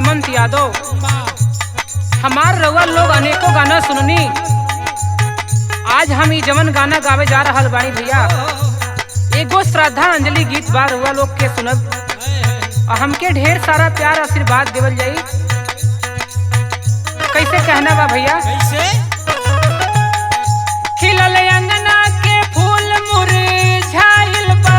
हेमंत यादव। हमार रउआ लोग अनेकों गाना सुननी। आज हम जमन गाना गावे जा रहल बानी भैया, एगो श्रद्धांजलि गीत बा रउआ लोग के सुनब और हमके ढेर सारा प्यार आशीर्वाद देवल जाई। कैसे कहना बा भैया? कैसे? खिलल अंगना के फूल मुरझाइल बा,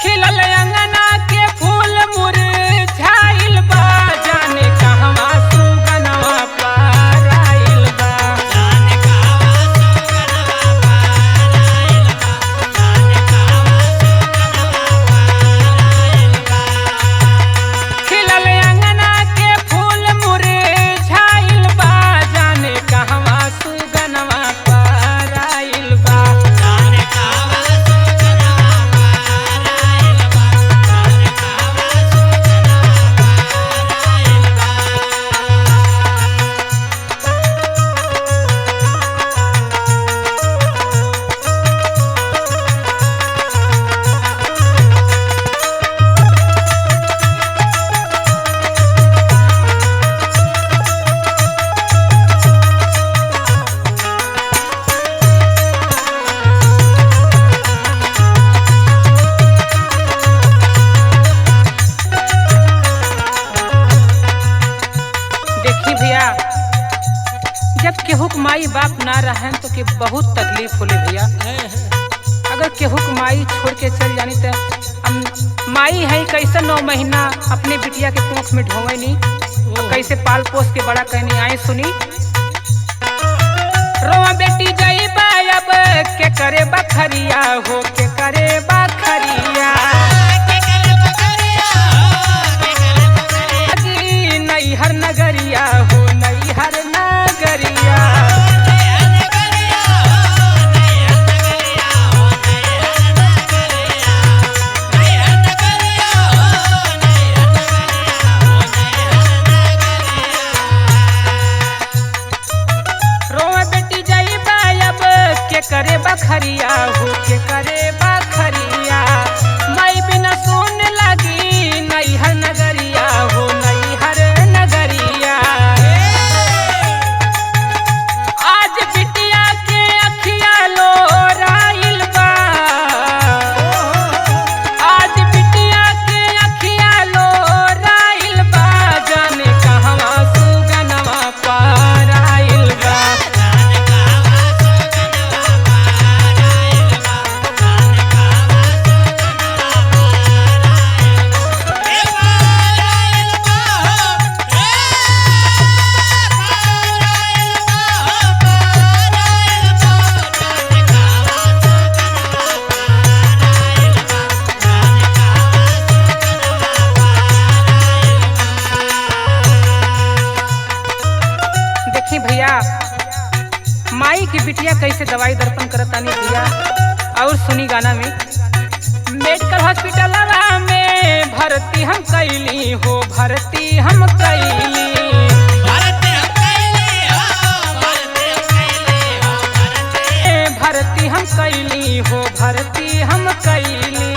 खिलल अंगना के फूल मुरझाइल बा, जाने कहवा सुगनवा पाराइल बा, जाने कहवा सुगनवा पाराइल बा, जाने कहवा सुगनवा पाराइल बा। खिलल अंगना के फूल मुरझाइल बा, जाने कहवा सुगनवा पाराइल बा। जाने कहवा सुगनवा पाराइल बा, जाने कहवा सुगनवा पाराइल बा। देखी भैया, जब केहू के माई बाप ना रहन तो के बहुत तकलीफ होले भैया। अगर केहू के माई छोड़ के चल जानी तो माई है कैसे 9 महीना अपने बिटिया के कोख में ढोवे नहीं और कैसे पाल पोस के बड़ा कहनी। आए सुनी, रोआ बेटी जाई अब के करे बखरिया हो, के करे बखरिया नैहर नगरिया हो, नैहर नगरिया रोआ बेटी जाई अब के करे बखरिया हो, के करे बखरिया माई बिना सोन लगी नैहर नगरिया हो, नैहर नगरिया। आज बिटिया के अखिया लोराइल बा, आज बिटिया के अखिया लोराइल बा, जाने कहवा सुगनवा पाराइल बा। जाने कहवा सुगनवा पाराइल बा, जाने कहवा सुगनवा पाराइल बा। ए पाराइल बा हो, पाराइल बा हो, जाने कहवा सुगनवा पाराइल बा, जाने कहवा सुगनवा पाराइल बा। देखी भैया, माई की बिटिया कैसे दवाई दर्पण करतानी भैया। और सुनी गाना में, मेडिकल हॉस्पिटल में भर्ती हम कैली हो, भर्ती हम कैली, भारत हम कैले हो, भारत हम कैले हो, भर्ती हम कैली हो, भर्ती हम कैली।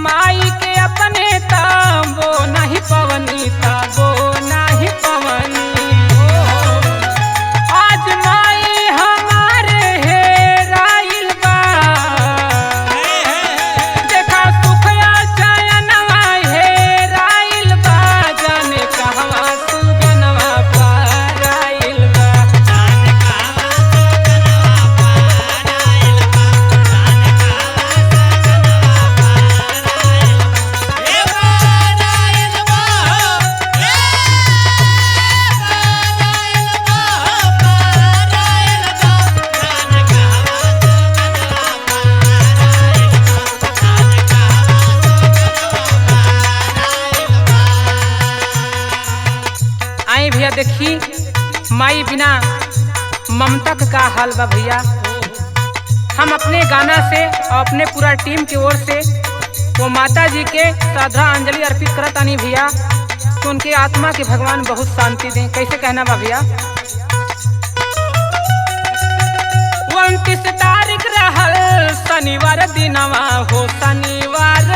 माई के अपने ताबो नहीं पवनी, ताबो नहीं पवनी। आज माई हमारे हेराइल बा, देखा सुखया चयनवा हेराइल बा, जाने कहवा सुगनवा पाराइल बा। जाने कहवा सुगनवा पाराइल बा, जाने कहवा सुगनवा पाराइल बा। ए पाराइल बा हो, ए पाराइल बा हो, पाराइल बा, जाने कहवा सुगनवा पाराइल बा, जाने कहवा सुगनवा पाराइल बा। आई भैया देखी, माई बिना ममता का हाल बा भैया। हम अपने गाना से और अपने पूरा टीम की ओर से वो माता जी के श्रद्धांजलि अर्पित करतानी भैया, तो उनके आत्मा के भगवान बहुत शांति दें। कैसे कहना बा भैया? 29 तारीख रहल शनिवार दिनवा हो, शनिवार